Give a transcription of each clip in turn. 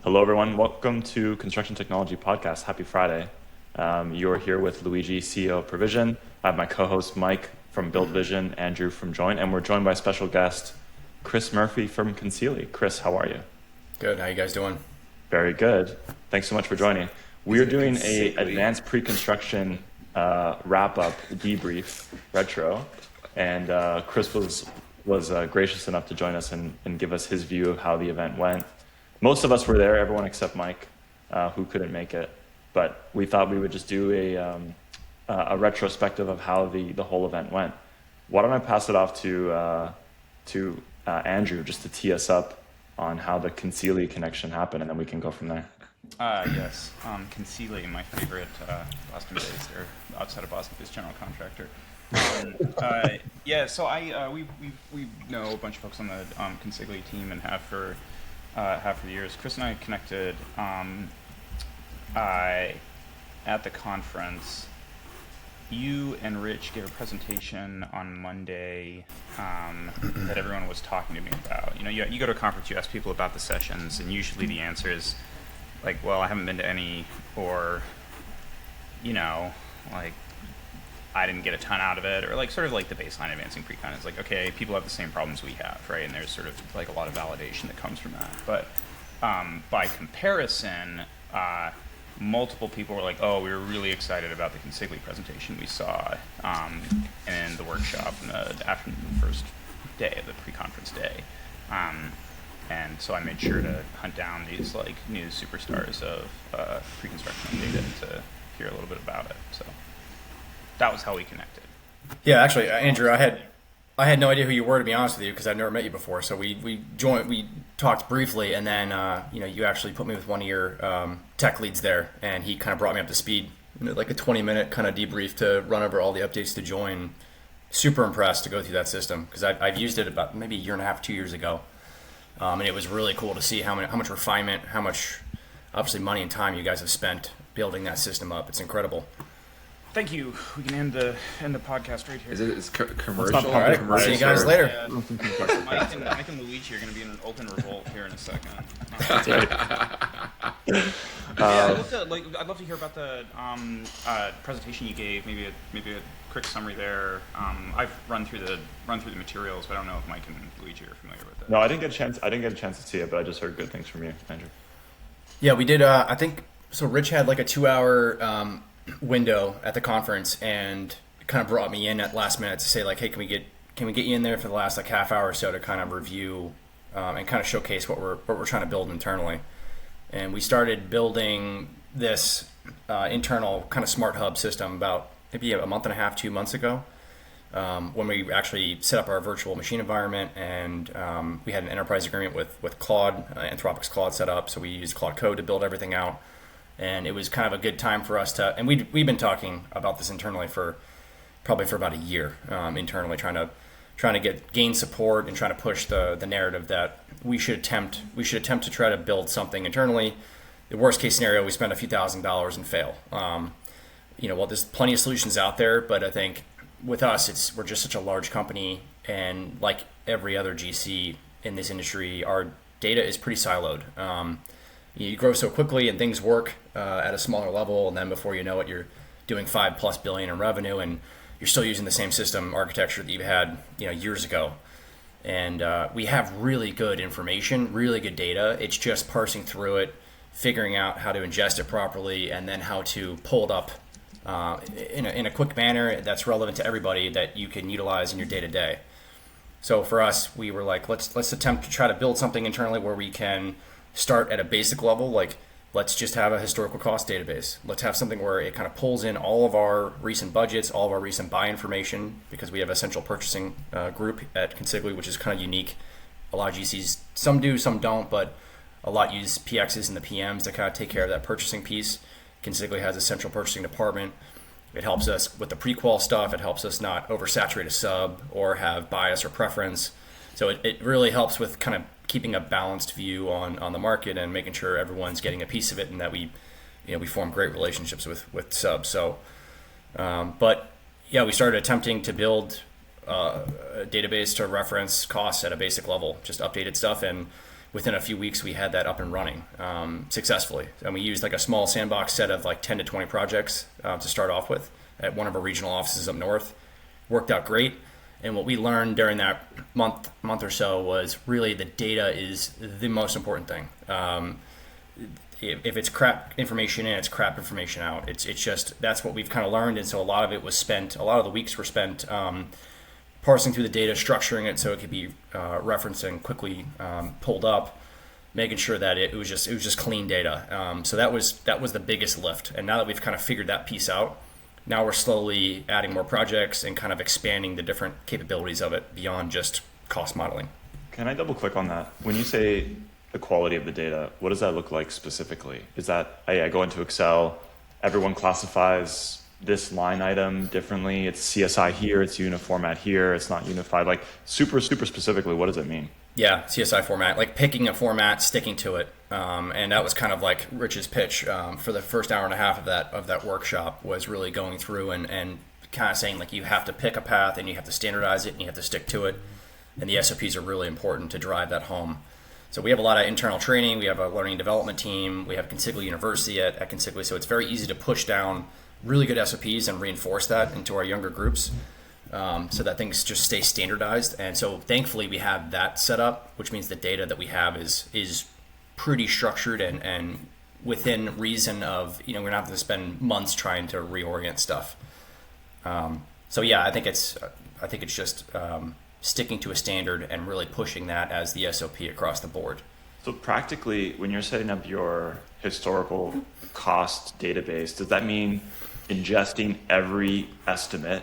Hello, everyone. Welcome to Construction Technology Podcast. Happy Friday. You're here with Luigi, CEO of Provision. I have my co-host Mike from Build Vision, Andrew from Join, and we're joined by special guest Chris Murphy from Consigli. Chris, how are you? Good. How you guys doing? Very good. Thanks so much for joining. We are doing a Consigli? advanced pre-construction wrap-up debrief retro, and Chris was gracious enough to join us and give us his view of how the event went. Most of us were there, everyone except Mike, who couldn't make it. But we thought we would just do a retrospective of how the whole event went. Why don't I pass it off to Andrew just to tee us up on how the Consigli connection happened, and then we can go from there. Yes, Consigli, my favorite Boston-based, or outside of Boston-based general contractor. So we know a bunch of folks on the Consigli team and have for years. Chris and I connected at the conference. You and Rich gave a presentation on Monday that everyone was talking to me about. You know, you go to a conference, you ask people about the sessions, and usually the answer is like, well, I haven't been to any, or, you know, like, I didn't get a ton out of it, or like sort of like the baseline advancing pre-con is like, okay, people have the same problems we have, right? And there's sort of like a lot of validation that comes from that. But by comparison, multiple people were like, oh, we were really excited about the Consigli presentation we saw in the workshop after the first day of the pre-conference day. And so I made sure to hunt down these like new superstars of pre-construction data to hear a little bit about it. So that was how we connected. Yeah, actually, Andrew, I had no idea who you were, to be honest with you, because I've never met you before. So we talked briefly, and then you actually put me with one of your tech leads there, and he kind of brought me up to speed. Like a 20-minute kind of debrief to run over all the updates to Join. Super impressed to go through that system because I've used it about maybe a year and a half, 2 years ago. And it was really cool to see how much refinement, how much, obviously, money and time you guys have spent building that system up. It's incredible. Thank you. We can end the podcast right here. Is it commercial? Let's not All right, Commercial see you guys later. Yeah. Mike and Luigi are going to be in an open revolt here in a second. I'd love to hear about the presentation you gave. Maybe a quick summary there. I've run through the materials, but I don't know if Mike and Luigi are familiar with it. No, I didn't get a chance to see it, but I just heard good things from you, Andrew. Yeah, we did. I think so. Rich had like a 2-hour window at the conference and kind of brought me in at last minute to say like, hey, can we get you in there for the last like half hour or so to kind of review and kind of showcase what we're trying to build internally. And we started building this internal kind of smart hub system about maybe a month and a half, 2 months ago, when we actually set up our virtual machine environment, and we had an enterprise agreement with Claude, Anthropic's Claude set up, so we used Claude Code to build everything out. And it was kind of a good time for us to, and we've been talking about this internally for about a year, internally trying to gain support and trying to push the narrative that we should attempt to try to build something internally. The worst case scenario, we spend a few $1,000s and fail. There's plenty of solutions out there, but I think with us, we're just such a large company, and like every other GC in this industry, our data is pretty siloed. You grow so quickly and things work at a smaller level, and then before you know it, you're doing $5+ billion in revenue, and you're still using the same system architecture that you had years ago. And we have really good information, really good data. It's just parsing through it, figuring out how to ingest it properly, and then how to pull it up in a quick manner that's relevant to everybody that you can utilize in your day-to-day. So for us, we were like, let's attempt to try to build something internally where we can start at a basic level, like let's just have a historical cost database. Let's have something where it kind of pulls in all of our recent budgets, all of our recent buy information, because we have a central purchasing group at Consigli, which is kind of unique. A lot of GCs, some do, some don't, but a lot use PXs and the PMs to kind of take care of that purchasing piece. Consigli has a central purchasing department. It helps us with the pre-qual stuff. It helps us not oversaturate a sub or have bias or preference. So it really helps with kind of keeping a balanced view on the market and making sure everyone's getting a piece of it, and that we form great relationships with subs. So, we started attempting to build a database to reference costs at a basic level, just updated stuff, and within a few weeks, we had that up and running successfully. And we used like a small sandbox set of like 10 to 20 projects to start off with at one of our regional offices up north. Worked out great. And what we learned during that month or so was really the data is the most important thing. If it's crap information in, it's crap information out. It's just, that's what we've kind of learned. And so a lot of the weeks were spent parsing through the data, structuring it so it could be referenced and quickly pulled up, making sure that it was just clean data. So that was the biggest lift. And now that we've kind of figured that piece out, now we're slowly adding more projects and kind of expanding the different capabilities of it beyond just cost modeling. Can I double click on that? When you say the quality of the data, what does that look like specifically? Is that I go into Excel, everyone classifies this line item differently, it's CSI here, it's uniformat here, it's not unified, like super specifically, what does it mean? Yeah, CSI format, like picking a format, sticking to it. And that was kind of like Rich's pitch for the first hour and a half of that workshop, was really going through and kind of saying like you have to pick a path and you have to standardize it and you have to stick to it. And the SOPs are really important to drive that home. So we have a lot of internal training. We have a learning and development team. We have Consigli University at Consigli. So it's very easy to push down really good SOPs and reinforce that into our younger groups. So that things just stay standardized. And so thankfully we have that set up, which means the data that we have is pretty structured and within reason of, we're not going to spend months trying to reorient stuff. So yeah, I think it's just sticking to a standard and really pushing that as the SOP across the board. So practically, when you're setting up your historical cost database, does that mean ingesting every estimate,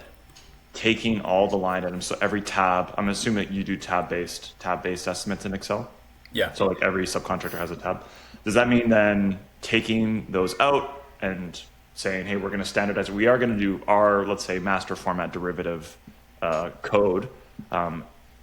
taking all the line items, so every tab? I'm assuming that you do tab-based estimates in Excel? Yeah. So like every subcontractor has a tab. Does that mean then taking those out and saying, hey, we're going to standardize, we are going to do our, let's say, master format derivative code,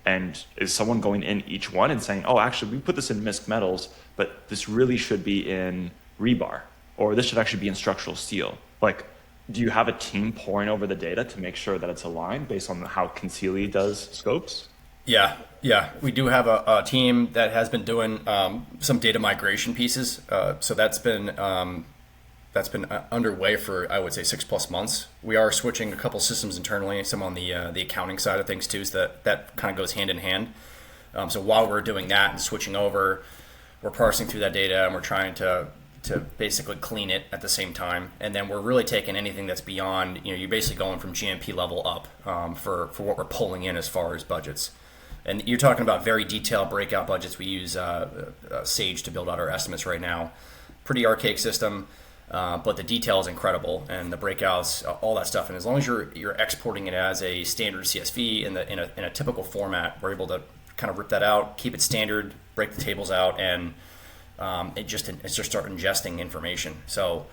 and is someone going in each one and saying, oh, actually, we put this in MISC metals, but this really should be in rebar, or this should actually be in structural steel? Like, do you have a team poring over the data to make sure that it's aligned based on how Consigli does scopes? Yeah. We do have a team that has been doing some data migration pieces. So that's been underway for, I would say, 6+ months. We are switching a couple systems internally, some on the accounting side of things too, so that kind of goes hand in hand. So while we're doing that and switching over, we're parsing through that data and we're trying to basically clean it at the same time. And then we're really taking anything that's beyond, you're basically going from GMP level up for what we're pulling in as far as budgets. And you're talking about very detailed breakout budgets. We use Sage to build out our estimates right now. Pretty archaic system. But the detail is incredible, and the breakouts, all that stuff. And as long as you're exporting it as a standard CSV in a typical format, we're able to kind of rip that out, keep it standard, break the tables out, and it's just start ingesting information. So,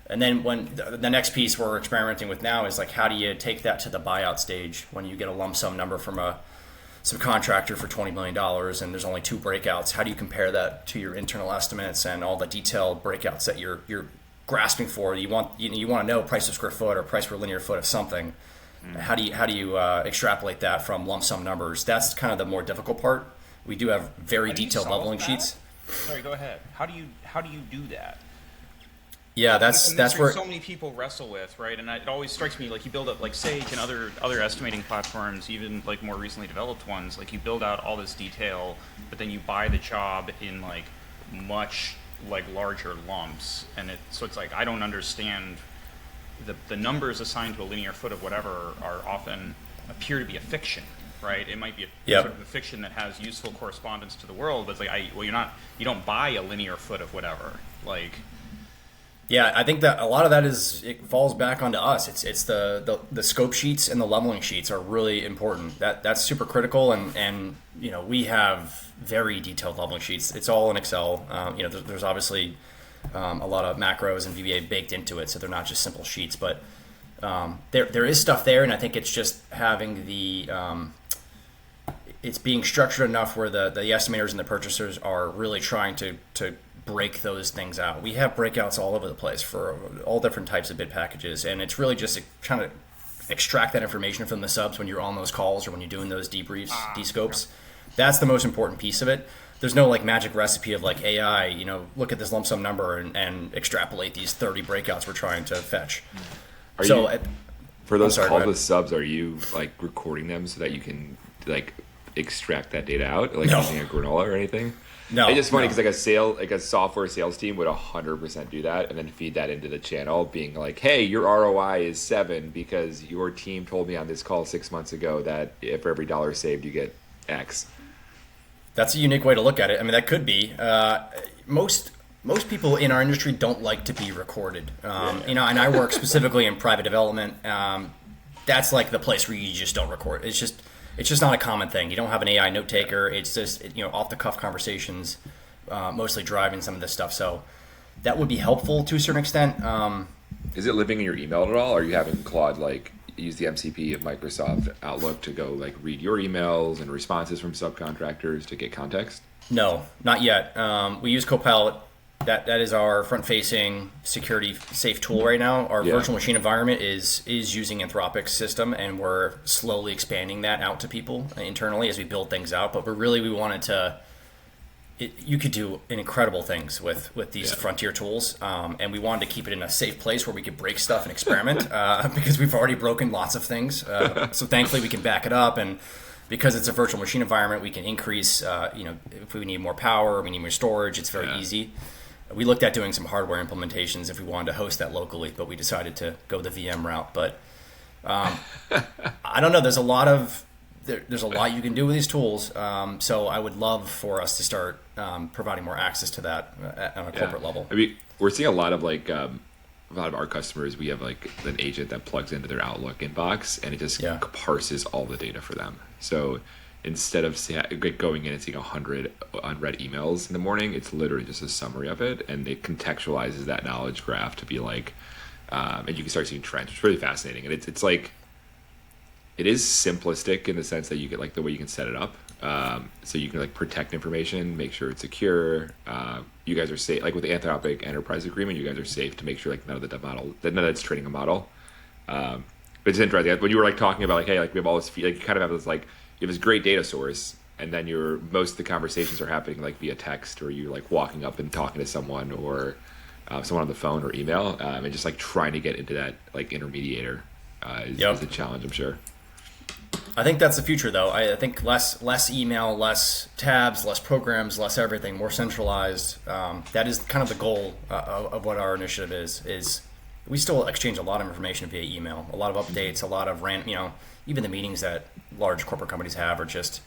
and then when the next piece we're experimenting with now is like, how do you take that to the buyout stage when you get a lump sum number from a subcontractor for $20 million and there's only 2 breakouts? How do you compare that to your internal estimates and all the detailed breakouts that you're grasping for? You want to know price per square foot or price per linear foot of something. How do you extrapolate that from lump sum numbers? That's kind of the more difficult part. We do have very detailed leveling sheets. Sorry, go ahead. How do you do that? Yeah, that's where so many people wrestle with, right? And it always strikes me like you build up like Sage and other estimating platforms, even like more recently developed ones. Like you build out all this detail, but then you buy the job in like much like larger lumps, and so it's like I don't understand the numbers assigned to a linear foot of whatever are often appear to be a fiction, right? It might be sort of a fiction that has useful correspondence to the world, but it's like you don't buy a linear foot of whatever, like. Yeah, I think that a lot of that it falls back onto us. It's the scope sheets and the leveling sheets are really important. That's super critical, and we have very detailed leveling sheets. It's all in Excel. There's obviously a lot of macros and VBA baked into it, so they're not just simple sheets. But there is stuff there, and I think it's just having it's being structured enough where the estimators and the purchasers are really trying to break those things out. We have breakouts all over the place for all different types of bid packages, and it's really just trying to extract that information from the subs when you're on those calls or when you're doing those debriefs, descopes. That's the most important piece of it. there's no like magic recipe of like AI, look at this lump sum number and extrapolate these 30 breakouts we're trying to fetch. For those sorry, calls with subs, are you like recording them so that you can like extract that data out, like using a granola or anything? No, it's just funny because like a software sales team would 100% do that and then feed that into the channel, being like, "Hey, your ROI is 7 because your team told me on this call 6 months ago that if for every dollar saved you get X." That's a unique way to look at it. I mean, that could be. Most people in our industry don't like to be recorded. And I work specifically in private development. That's like the place where you just don't record. It's just not a common thing. You don't have an AI note taker. It's just off the cuff conversations, mostly driving some of this stuff. So that would be helpful to a certain extent. Is it living in your email at all? Are you having Claude like use the MCP of Microsoft Outlook to go like read your emails and responses from subcontractors to get context? No, not yet. We use Copilot. That is our front-facing security safe tool right now. Our virtual machine environment is using Anthropic's system, and we're slowly expanding that out to people internally as we build things out. But we wanted to. You could do incredible things with these frontier tools, and we wanted to keep it in a safe place where we could break stuff and experiment because we've already broken lots of things. So thankfully, we can back it up, and because it's a virtual machine environment, we can increase. If we need more power, we need more storage. It's very easy. We looked at doing some hardware implementations if we wanted to host that locally, but we decided to go the VM route. But I don't know. There's a lot you can do with these tools. So I would love for us to start providing more access to that on a corporate level. I mean, we're seeing a lot of our customers. We have like an agent that plugs into their Outlook inbox, and it just parses all the data for them. So instead of going in and seeing 100 unread emails in the morning, it's literally just a summary of it, and it contextualizes that knowledge graph to be like, and you can start seeing trends. It's really fascinating, and it's like, it is simplistic in the sense that you get like the way you can set it up, so you can like protect information, make sure it's secure. You guys are safe, like with the Anthropic Enterprise Agreement. You guys are safe to make sure like none of that's training a model. But it's interesting when you were like talking about like, hey, like we have all this, like you kind of have this like. You have this great data source, and then most of the conversations are happening like via text, or you're like walking up and talking to someone, or someone on the phone or email, and just like trying to get into that like intermediator is a challenge, I'm sure. I think that's the future, though. I think less email, less tabs, less programs, less everything, more centralized. That is kind of the goal of what our initiative is. We still exchange a lot of information via email, a lot of updates, a lot of even the meetings that large corporate companies have are just,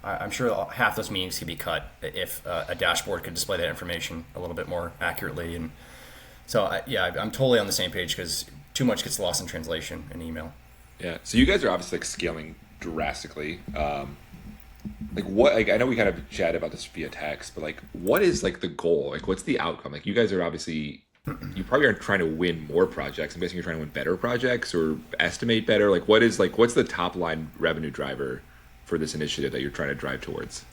I'm sure half those meetings could be cut if a dashboard could display that information a little bit more accurately. And so, I'm totally on the same page because too much gets lost in translation in email. Yeah. So you guys are obviously like scaling drastically. Like what? Like I know we kind of chatted about this via text, but like, what is like the goal? Like, what's the outcome? Like, you guys are obviously. You probably aren't trying to win more projects. I'm guessing you're trying to win better projects or estimate better. Like, what's the top line revenue driver for this initiative that you're trying to drive towards?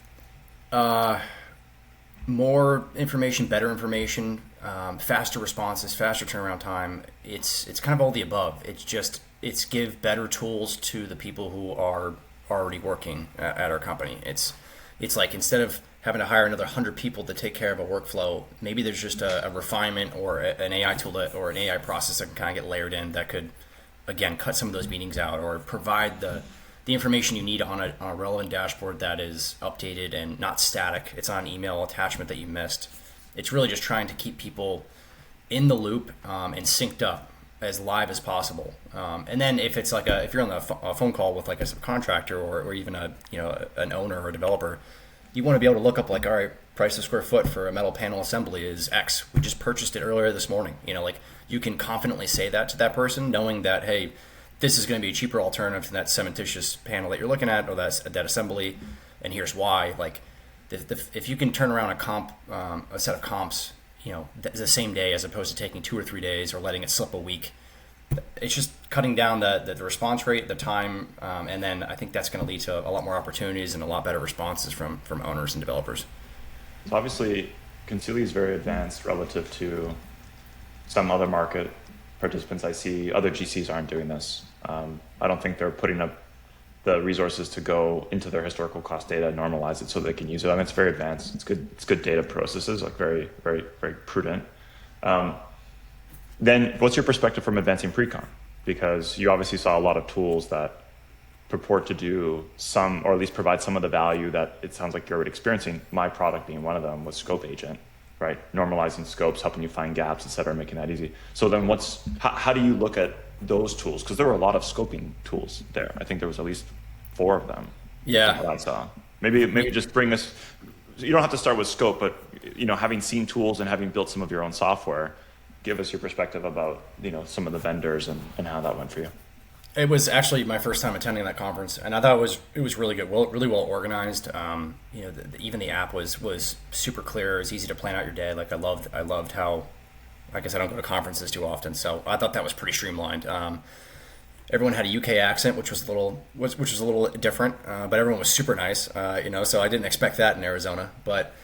More information, better information, faster responses, faster turnaround time. It's kind of all the above. It's give better tools to the people who are already working at our company. It's like instead of having to hire another 100 people to take care of a workflow, maybe there's just a refinement or an AI tool or an AI process that can kind of get layered in that could, again, cut some of those meetings out or provide the information you need on a relevant dashboard that is updated and not static. It's not an email attachment that you missed. It's really just trying to keep people in the loop and synced up as live as possible. And then if it's like if you're on a phone call with like a subcontractor or even an owner or a developer, you want to be able to look up like, all right, price of square foot for a metal panel assembly is X. We just purchased it earlier this morning. Like you can confidently say that to that person, knowing that, hey, this is going to be a cheaper alternative to that cementitious panel that you're looking at or that assembly, and here's why. Like, if you can turn around a set of comps, the same day as opposed to taking 2 or 3 days or letting it slip a week, it's just cutting down the response rate, the time, and then I think that's going to lead to a lot more opportunities and a lot better responses from owners and developers. So obviously, Consigli is very advanced relative to some other market participants I see. Other GCs aren't doing this. I don't think they're putting up the resources to go into their historical cost data, normalize it so they can use it. I mean, it's very advanced. It's good. It's good data processes, like very, very, very prudent. Then what's your perspective from advancing pre-con? Because you obviously saw a lot of tools that purport to do some, or at least provide some of the value that it sounds like you're already experiencing. My product being one of them was Scope Agent, right? Normalizing scopes, helping you find gaps, et cetera, making that easy. So then how do you look at those tools? Because there were a lot of scoping tools there. I think there was at least 4 of them. Yeah. That I saw. Maybe just bring us, you don't have to start with scope, but having seen tools and having built some of your own software, give us your perspective about, some of the vendors and how that went for you. It was actually my first time attending that conference, and I thought it was really good, really well organized. Even the app was super clear. It was easy to plan out your day. Like I loved how, I guess I don't go to conferences too often, so I thought that was pretty streamlined. Everyone had a UK accent, which was a little different, but everyone was super nice. So I didn't expect that in Arizona, but.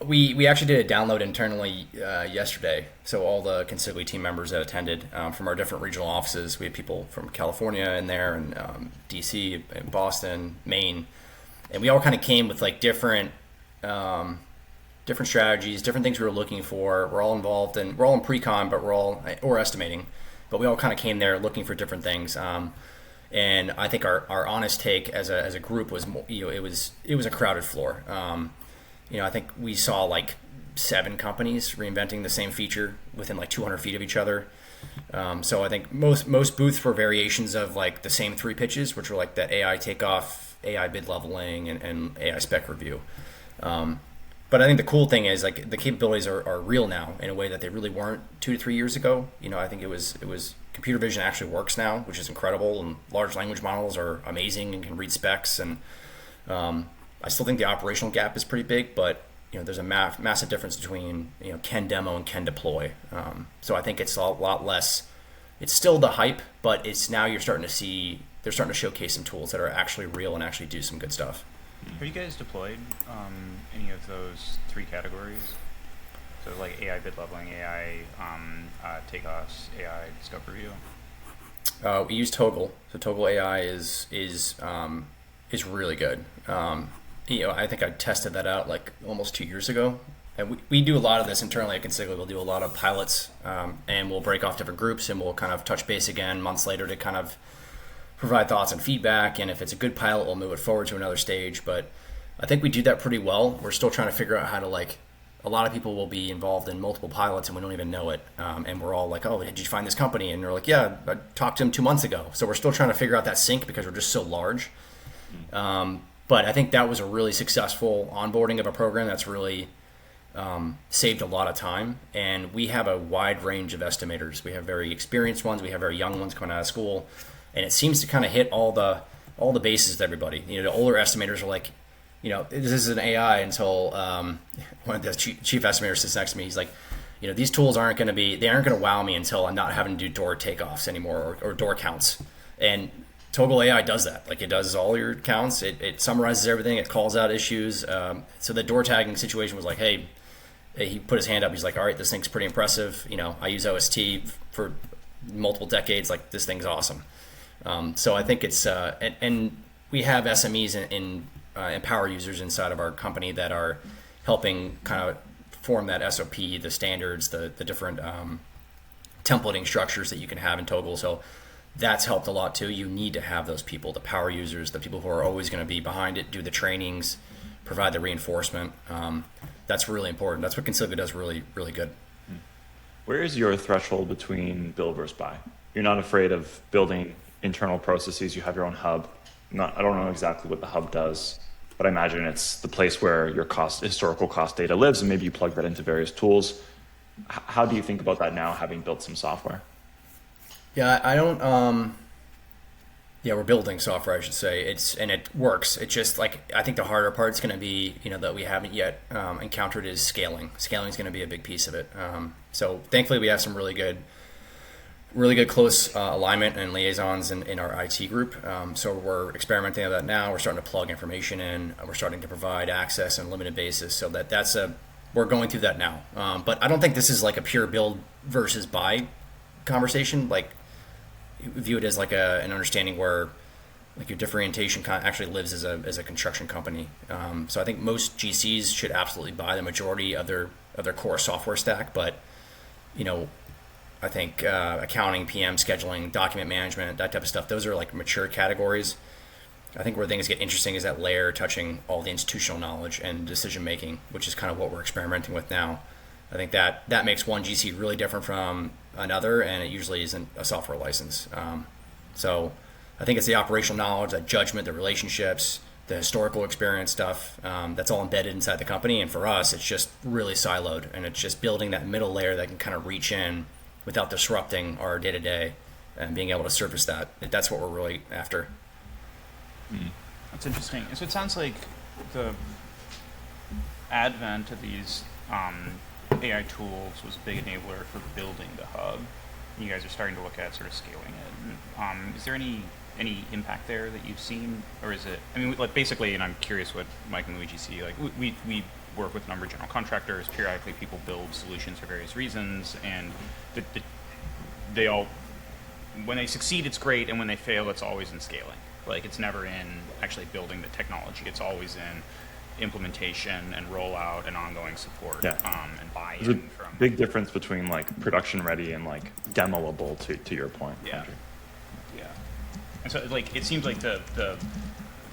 We actually did a download internally yesterday. So all the Consigli team members that attended from our different regional offices, we had people from California in there, and DC, and Boston, Maine, and we all kind of came with like different strategies, different things we were looking for. We're all involved, and we're all in pre-con, but we're estimating, but we all kind of came there looking for different things. And I think our honest take as a group was, it was a crowded floor. I think we saw like 7 companies reinventing the same feature within like 200 feet of each other. So I think most booths were variations of like the same 3 pitches, which were like that AI takeoff, AI bid leveling, and AI spec review. But I think the cool thing is like the capabilities are real now in a way that they really weren't 2 to 3 years ago. I think it was computer vision actually works now, which is incredible, and large language models are amazing and can read specs. And I still think the operational gap is pretty big, but there's a massive difference between can demo and can deploy. So I think it's a lot less. It's still the hype, but it's now they're starting to showcase some tools that are actually real and actually do some good stuff. Have you guys deployed any of those 3 categories? So like AI bid leveling, AI takeoffs, AI scope review. We use Toggle. So Toggle AI is really good. I think I tested that out like almost 2 years ago. And we do a lot of this internally at Consigli. We'll do a lot of pilots, and we'll break off different groups, and we'll kind of touch base again months later to kind of provide thoughts and feedback. And if it's a good pilot, we'll move it forward to another stage. But I think we do that pretty well. We're still trying to figure out how to a lot of people will be involved in multiple pilots and we don't even know it. And we're all like, oh, did you find this company? And they're like, yeah, I talked to them 2 months ago. So we're still trying to figure out that sync because we're just so large. But I think that was a really successful onboarding of a program that's really saved a lot of time. And we have a wide range of estimators. We have very experienced ones. We have very young ones coming out of school. And it seems to kind of hit all the bases with everybody. The older estimators are like, this is an AI until one of the chief estimators sits next to me. He's like, these tools aren't going to wow me until I'm not having to do door takeoffs anymore or door counts. And Toggle AI does that. Like it does all your counts. It summarizes everything. It calls out issues. So the door tagging situation was like, hey, he put his hand up. He's like, all right, this thing's pretty impressive. I use OST for multiple decades. Like this thing's awesome. So I think it's and we have SMEs and power users inside of our company that are helping kind of form that SOP, the standards, the different templating structures that you can have in Toggle. So that's helped a lot too. You need to have those people, the power users, the people who are always going to be behind it, do the trainings, provide the reinforcement. That's really important. That's what Consigli does really, really good. Where is your threshold between build versus buy? You're not afraid of building internal processes. You have your own hub. I don't know exactly what the hub does, but I imagine it's the place where your historical cost data lives, and maybe you plug that into various tools. How do you think about that now, having built some software? Yeah, I don't. We're building software, I should say. It works. It's just like I think the harder part's going to be, that we haven't yet encountered is scaling. Scaling is going to be a big piece of it. So thankfully, we have some really good close alignment and liaisons in our IT group. So we're experimenting with that now. We're starting to plug information in. We're starting to provide access on a limited basis. So we're going through that now. But I don't think this is like a pure build versus buy conversation. Like view it as like an understanding where like your differentiation kind of actually lives as a construction company. So I think most GCs should absolutely buy the majority of their core software stack, but you know, I think accounting, PM, scheduling, document management, that type of stuff, those are like mature categories. I think where things get interesting is that layer touching all the institutional knowledge and decision making, which is kind of what we're experimenting with now. I think that makes one GC really different from another, and it usually isn't a software license. So I think it's the operational knowledge, that judgment, the relationships, the historical experience stuff. That's all embedded inside the company, and for us, it's just really siloed, and it's just building that middle layer that can kind of reach in without disrupting our day to day, and being able to surface that. That's what we're really after. That's interesting. So it sounds like the advent of these AI tools was a big enabler for building the hub. You guys are starting to look at sort of scaling it. Is there any impact there that you've seen, or is it? I mean, like basically, and I'm curious what Mike and Luigi see. Like we work with a number of general contractors. Periodically, people build solutions for various reasons, and they all, when they succeed, it's great, and when they fail, it's always in scaling. Like it's never in actually building the technology. It's always in implementation and rollout and ongoing support, and buy-in. There's a big difference between like production ready and like demoable, to your point. Yeah. Andrew. Yeah. And so like it seems like the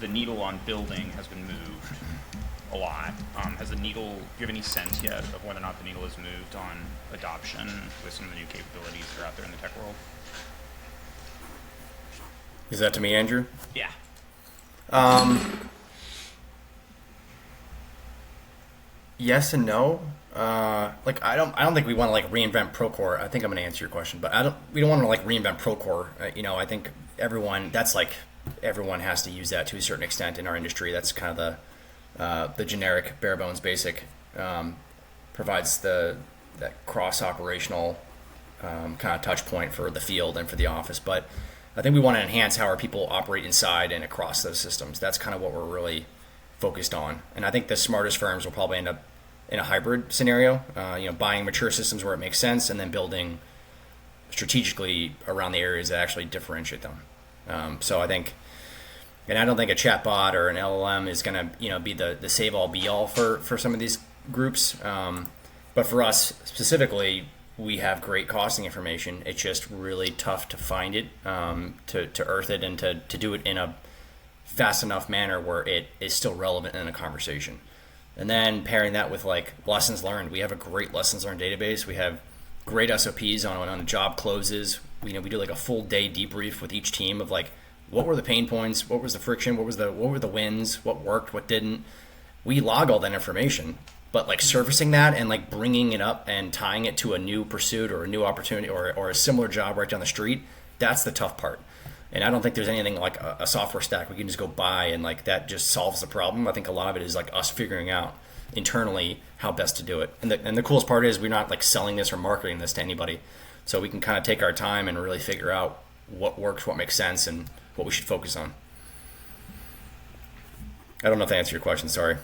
needle on building has been moved a lot. Has the needle, do you have any sense yet of whether or not the needle has moved on adoption with some of the new capabilities that are out there in the tech world? Is that to me, Andrew? Yeah. Yes and no. Like I don't think we want to like reinvent Procore. I think I'm going to answer your question, but we don't want to like reinvent Procore. I think everyone has to use that to a certain extent in our industry. That's kind of the generic bare bones basic, provides that cross operational kind of touch point for the field and for the office. But I think we want to enhance how our people operate inside and across those systems. That's kind of what we're really focused on. And I think the smartest firms will probably end up in a hybrid scenario, buying mature systems where it makes sense and then building strategically around the areas that actually differentiate them. So I think, and I don't think a chatbot or an LLM is going to, be the save all be all for some of these groups. But for us specifically, we have great costing information. It's just really tough to find it, to earth it, and to do it in a fast enough manner where it is still relevant in a conversation. And then pairing that with like lessons learned. We have a great lessons learned database. We have great SOPs on when a job closes. We do like a full day debrief with each team of like, what were the pain points? What was the friction? What were the wins? What worked? What didn't? We log all that information. But like surfacing that and like bringing it up and tying it to a new pursuit or a new opportunity or a similar job right down the street, that's the tough part. And I don't think there's anything like a software stack we can just go buy and like that just solves the problem. I think a lot of it is like us figuring out internally how best to do it. And the coolest part is we're not like selling this or marketing this to anybody. So we can kind of take our time and really figure out what works, what makes sense, and what we should focus on. I don't know if that answered your question, sorry.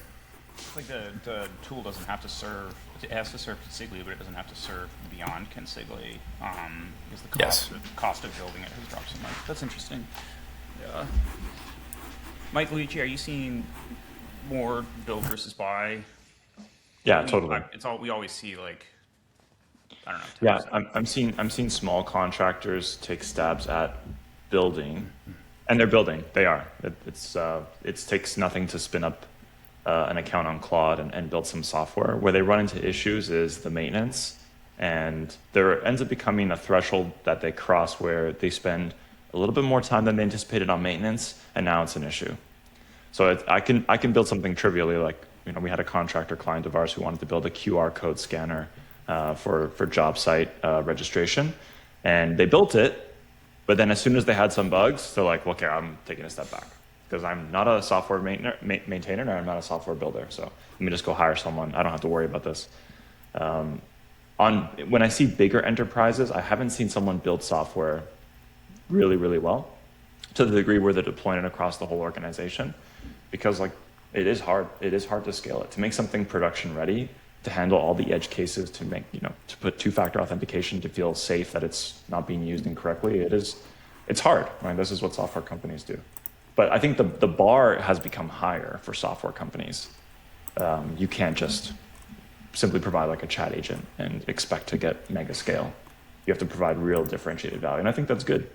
Like the tool doesn't have to serve, it has to serve Consigli, but it doesn't have to serve beyond Consigli, because the cost of building it has dropped so much. That's interesting. Yeah. Mike, Luigi, are you seeing more build versus buy? Yeah, totally. It's all we always see, like, I don't know. Yeah, I'm seeing small contractors take stabs at building, and they're building. They are. It takes nothing to spin up an account on Claude and build some software. Where they run into issues is the maintenance, and there ends up becoming a threshold that they cross where they spend a little bit more time than they anticipated on maintenance, and now it's an issue. So I can build something trivially, like we had a contractor client of ours who wanted to build a QR code scanner for job site registration, and they built it, but then as soon as they had some bugs, they're like, okay, I'm taking a step back, because I'm not a software maintainer and I'm not a software builder. So let me just go hire someone. I don't have to worry about this. When I see bigger enterprises, I haven't seen someone build software really, really well to the degree where they're deploying it across the whole organization, because like it is hard. It is hard to scale it, to make something production ready, to handle all the edge cases, to make, to put two-factor authentication, to feel safe that it's not being used incorrectly. It's hard, right? This is what software companies do. But I think the bar has become higher for software companies. You can't just simply provide like a chat agent and expect to get mega scale. You have to provide real differentiated value, and I think that's good.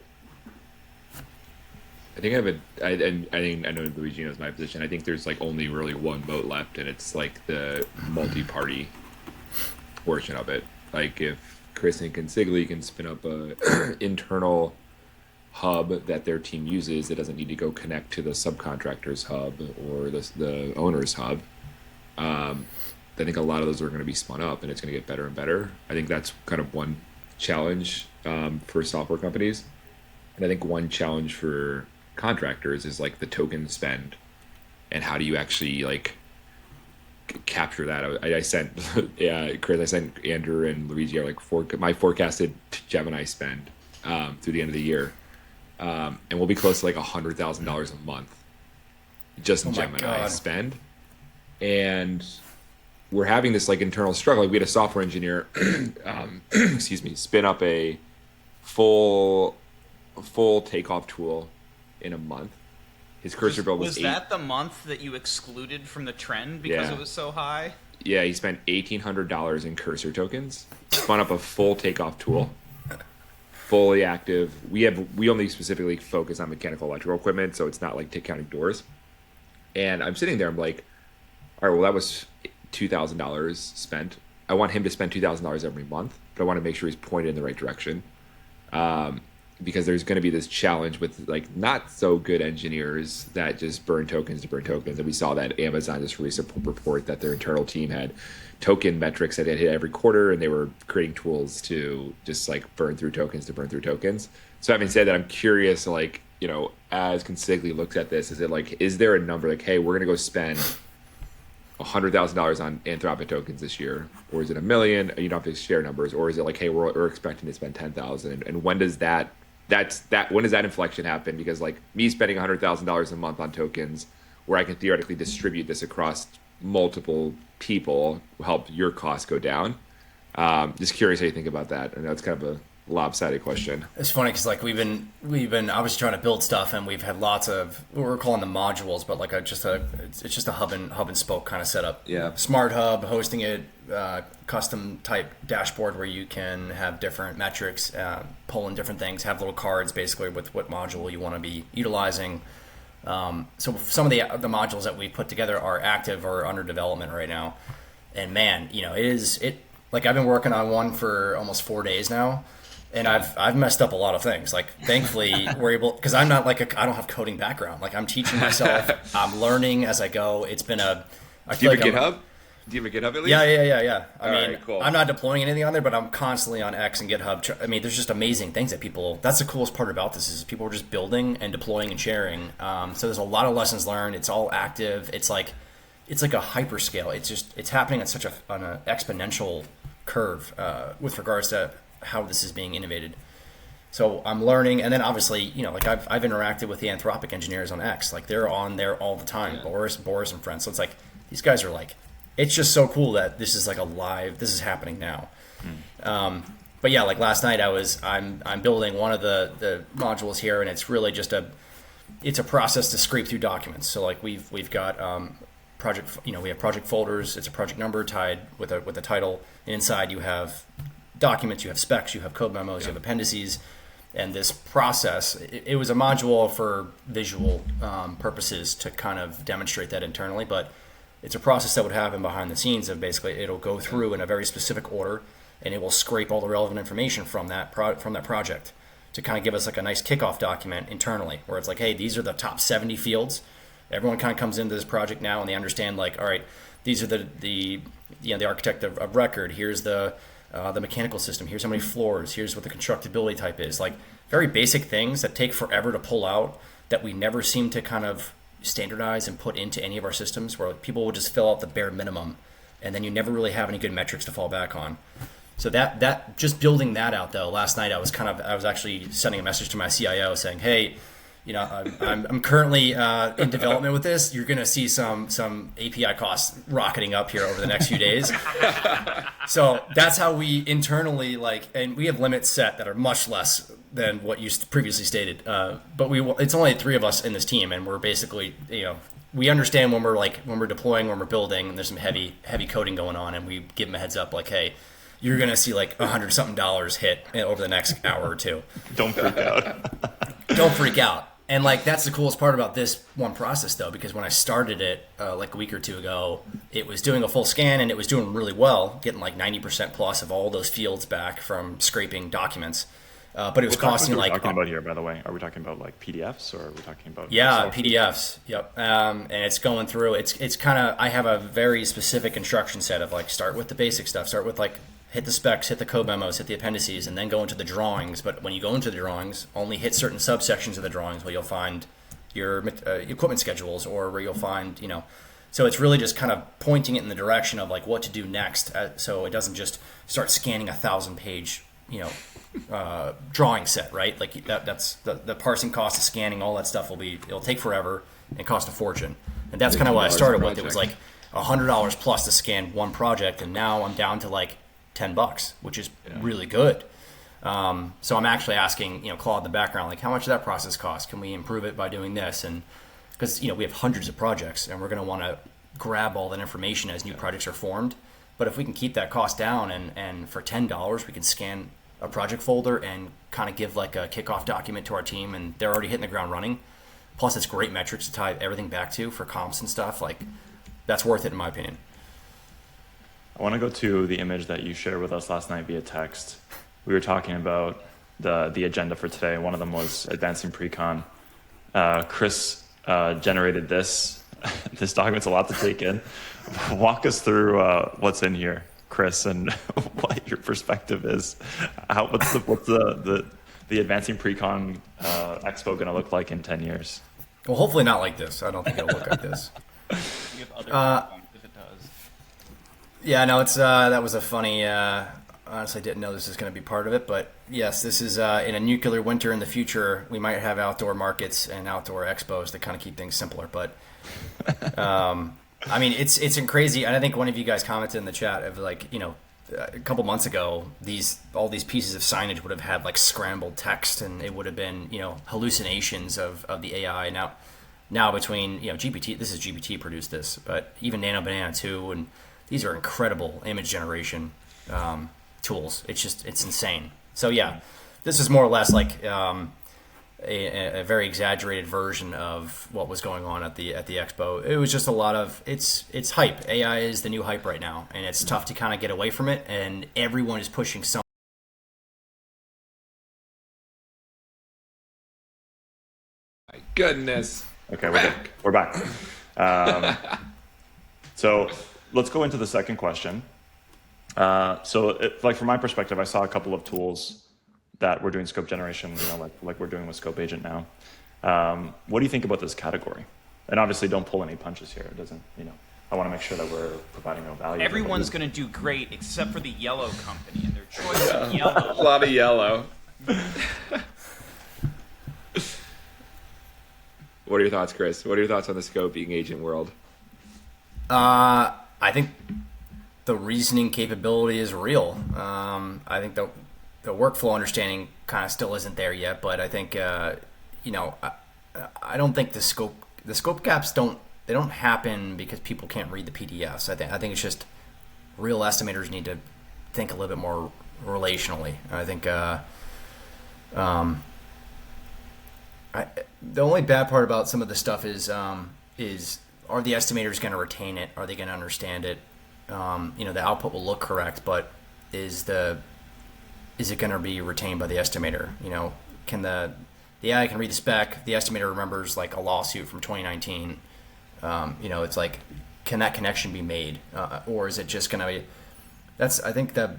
I think I know Luigi knows my position. I think there's like only really one moat left, and it's like the multi-party portion of it. Like if Chris and Consigli can spin up a internal hub that their team uses that doesn't need to go connect to the subcontractor's hub or the owner's hub, I think a lot of those are going to be spun up, and it's going to get better and better. I think that's kind of one challenge for software companies, and I think one challenge for contractors is like the token spend, and how do you actually like capture that? I sent Chris, I sent Andrew and Luigi like my forecasted Gemini spend through the end of the year, and we'll be close to like $100,000 a month just in Gemini spend, and we're having this like internal struggle. Like we had a software engineer, excuse me, spin up a full takeoff tool in a month. His cursor build was that the month that you excluded from the trend because it was so high? Yeah, he spent $1,800 in cursor tokens, spun up a full takeoff tool, fully active. We only specifically focus on mechanical electrical equipment, so it's not like counting doors. And I'm sitting there, I'm like, all right, well that was $2,000 spent. I want him to spend $2,000 every month, but I want to make sure he's pointed in the right direction. Because there's going to be this challenge with like not so good engineers that just burn tokens to burn tokens. And we saw that Amazon just released a report that their internal team had token metrics that it hit every quarter, and they were creating tools to just like burn through tokens to burn through tokens. So having said that, I'm curious, like, you know, as Consigli looks at this, is there a number like, hey, we're going to go spend $100,000 on Anthropic tokens this year, or is it $1 million? You don't have to share numbers, or is it like, hey, we're expecting to spend 10,000, and when does that when does that inflection happen? Because like me spending $100,000 a month on tokens, where I can theoretically distribute this across multiple people, will help your costs go down. Just curious how you think about that. I know it's kind of a lopsided question. It's funny because like we've been obviously trying to build stuff, and we've had lots of what we're calling the modules, but like it's just a hub and spoke kind of setup. Yeah. Smart hub, hosting it, custom type dashboard where you can have different metrics, pull in different things, have little cards basically with what module you want to be utilizing. So some of the modules that we put together are active or under development right now, and man, you know, like I've been working on one for almost 4 days now. And I've messed up a lot of things. Like, thankfully, we're able, because I'm not like I don't have coding background. Like, I'm teaching myself. I'm learning as I go. It's been Do you have a GitHub? Do you have a GitHub at least? Yeah. I mean, right, cool. I'm not deploying anything on there, but I'm constantly on X and GitHub. I mean, there's just amazing things that people. That's the coolest part about this is people are just building and deploying and sharing. So there's a lot of lessons learned. It's all active. It's like a hyperscale. It's happening at on an exponential curve with regards to how this is being innovated. So I'm learning, and then obviously, you know, like I've interacted with the Anthropic engineers on X, like they're on there all the time, yeah. Boris and friends. So it's like these guys are like, it's just so cool that this is like this is happening now. But yeah, like last night I'm building one of the modules here, and it's really just it's a process to scrape through documents. So like we've got project, you know, we have project folders. It's a project number tied with a title, and inside you have documents, you have specs, you have code memos, you have appendices, and this process, it was a module for visual purposes to kind of demonstrate that internally, but it's a process that would happen behind the scenes of basically it'll go through in a very specific order, and it will scrape all the relevant information from that project to kind of give us like a nice kickoff document internally, where it's like, hey, these are the top 70 fields. Everyone kind of comes into this project now and they understand like, all right, these are the architect of record. Here's the mechanical system. Here's how many floors. Here's what the constructability type is. Like very basic things that take forever to pull out that we never seem to kind of standardize and put into any of our systems, where people will just fill out the bare minimum, and then you never really have any good metrics to fall back on. So that just building that out though. Last night I was actually sending a message to my CIO saying, hey, you know, I'm currently in development with this. You're going to see some API costs rocketing up here over the next few days. So that's how we internally and we have limits set that are much less than what you previously stated. But it's only 3 of us in this team, and we're basically, we understand when we're deploying, when we're building, and there's some heavy coding going on, and we give them a heads up like, hey, you're gonna see like $100-something hit over the next hour or two. Don't freak out. Don't freak out. And like that's the coolest part about this one process though, because when I started it like a week or 2 ago, it was doing a full scan and it was doing really well, getting like 90% plus of all those fields back from scraping documents. But it was costing like. What are we talking about here, by the way? Are we talking about like PDFs or are we talking about? Yeah, PDFs. Yep. And it's going through. It's kind of. I have a very specific instruction set of like start with the basic stuff. Start with like hit the specs, hit the code memos, hit the appendices, and then go into the drawings. But when you go into the drawings, only hit certain subsections of the drawings where you'll find your equipment schedules or where you'll find, So it's really just kind of pointing it in the direction of like what to do next. So it doesn't just start scanning 1,000-page, drawing set, right? Like that's the parsing cost of scanning, all that stuff it'll take forever and cost a fortune. And that's kind of what I started with. It was like $100 plus to scan one project, and now I'm down to like $10, which is really good. So I'm actually asking, Claude in the background, like how much does that process cost? Can we improve it by doing this? And because we have hundreds of projects, and we're going to want to grab all that information as new projects are formed. But if we can keep that cost down, and for $10 we can scan a project folder and kind of give like a kickoff document to our team, and they're already hitting the ground running. Plus, it's great metrics to tie everything back to for comps and stuff. Like that's worth it in my opinion. I want to go to the image that you shared with us last night via text. We were talking about the agenda for today. One of them was advancing pre-con. Chris generated this. This document's a lot to take in. Walk us through what's in here, Chris, and what your perspective is. What's the advancing pre-con expo going to look like in 10 years? Well, hopefully not like this. I don't think it'll look like this. We have other if it does. Yeah, no, it's that was a funny. Honestly, didn't know this was going to be part of it, but yes, this is in a nuclear winter in the future. We might have outdoor markets and outdoor expos to kind of keep things simpler. But I mean, it's crazy. And I think one of you guys commented in the chat of like, a couple months ago, all these pieces of signage would have had like scrambled text, and it would have been hallucinations of the AI. Now between GPT, this is GPT produced this, but even Nano Banana 2, and these are incredible image generation tools. It's insane. So yeah, this is more or less like a very exaggerated version of what was going on at the expo. It was just a lot of it's hype. AI is the new hype right now, and it's tough to kind of get away from it. And everyone is pushing some. My goodness. Okay, we're back. So let's go into the second question. From my perspective, I saw a couple of tools that were doing scope generation, like we're doing with Scope Agent now. What do you think about this category? And obviously, don't pull any punches here. It doesn't, I want to make sure that we're providing no value. Everyone's going to do great except for the yellow company and their choice of yellow. A lot of yellow. What are your thoughts, Chris? What are your thoughts on the scoping agent world? I think the reasoning capability is real. I think the workflow understanding kind of still isn't there yet, but I think I don't think the scope gaps don't happen because people can't read the PDFs. I think it's just real estimators need to think a little bit more relationally. I think the only bad part about some of the stuff is are the estimators going to retain it? Are they going to understand it? The output will look correct, but is it going to be retained by the estimator? Can the AI can read the spec, the estimator remembers like a lawsuit from 2019. It's like, can that connection be made, or is it just going to be? I think that,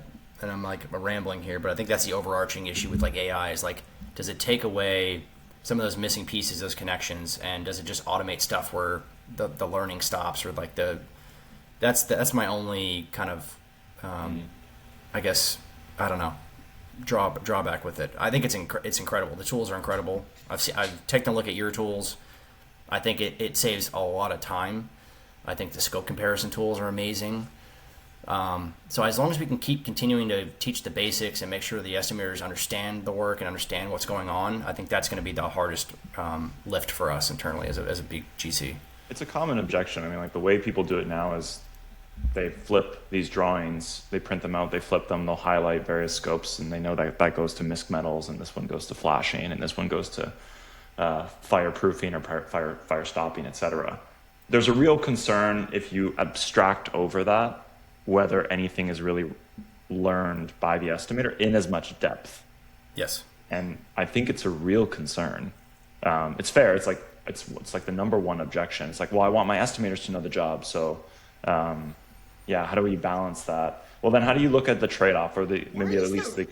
and I'm like rambling here, but I think that's the overarching issue with like AI is like, does it take away some of those missing pieces, those connections, and does it just automate stuff where the learning stops, or like that's my only kind of I guess, I don't know, drawback with it. I think it's incredible. The tools are incredible. I've taken a look at your tools. I think it saves a lot of time. I think the scope comparison tools are amazing. So as long as we can keep continuing to teach the basics and make sure the estimators understand the work and understand what's going on, I think that's going to be the hardest lift for us internally as a big GC. It's a common objection. I mean, like the way people do it now is they flip these drawings, they print them out, they flip them, they'll highlight various scopes, and they know that that goes to misc metals, and this one goes to flashing, and this one goes to fireproofing or fire stopping, etc. There's a real concern if you abstract over that, whether anything is really learned by the estimator in as much depth. Yes. And I think it's a real concern. It's fair. It's like the number one objection. It's like, well, I want my estimators to know the job. So, how do we balance that? Well, then how do you look at the trade-off, or maybe at least the...